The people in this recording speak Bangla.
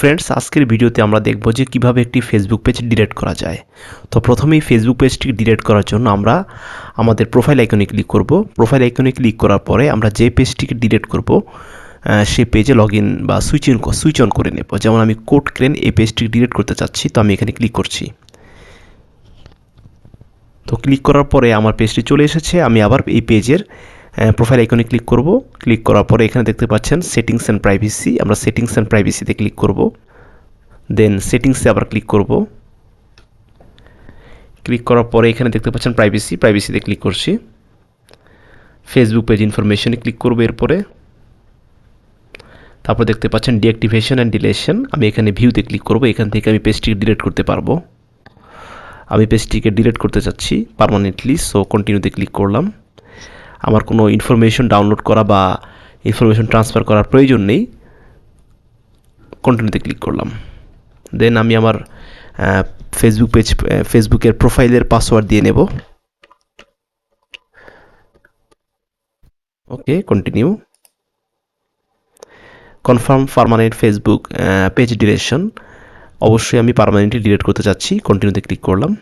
ফ্রেন্ডস, আজকের ভিডিওতে আমরা দেখব যে কিভাবে একটি ফেসবুক পেজ ডিলিট করা যায়। তো প্রথমেই ফেসবুক পেজটি ডিলিট করার জন্য আমরা আমাদের প্রোফাইল আইকনে ক্লিক করব। প্রোফাইল আইকনে ক্লিক করার পরে আমরা যে পেজটিকে ডিলিট করব সেই পেজে লগইন বা সুইচ অন করে নেব। যেমন আমি কোড ক্রেন এই পেজটি ডিলিট করতে চাচ্ছি, তো আমি এখানে ক্লিক করছি। তো ক্লিক করার পরে আমার পেজটি চলে এসেছে। আমি আবার এই পেজের প্রোফাইল আইকনে ক্লিক করব। ক্লিক করার পরে এখানে দেখতে পাচ্ছেন সেটিংস অ্যান্ড প্রাইভেসি। আমরা সেটিংস অ্যান্ড প্রাইভেসিতে ক্লিক করব। দেন সেটিংসে আবার ক্লিক করব। ক্লিক করার পরে এখানে দেখতে পাচ্ছেন প্রাইভেসিতে ক্লিক করছি। ফেসবুক পেজ ইনফরমেশনে ক্লিক করব। এরপরে তারপর দেখতে পাচ্ছেন ডিঅ্যাক্টিভেশন অ্যান্ড ডিলেশন। আমি এখানে ভিউতে ক্লিক করব। এখান থেকে আমি পেজটিকে ডিলিট করতে পারবো। আমি পেজটিকে ডিলিট করতে চাচ্ছি পার্মানেন্টলি, সো কন্টিনিউতে ক্লিক করলাম। আমার কোনো ইনফরমেশন ডাউনলোড করা বা ইনফরমেশন ট্রান্সফার করার প্রয়োজন নেই, কন্টিনিউতে ক্লিক করলাম। দেন আমি আমার ফেসবুকের প্রোফাইলের পাসওয়ার্ড দিয়ে নেব। Okay, continue. Confirm permanent Facebook page deletion. অবশ্যই আমি পার্মানেন্টলি ডিলিট করতে চাচ্ছি, কন্টিনিউতে ক্লিক করলাম।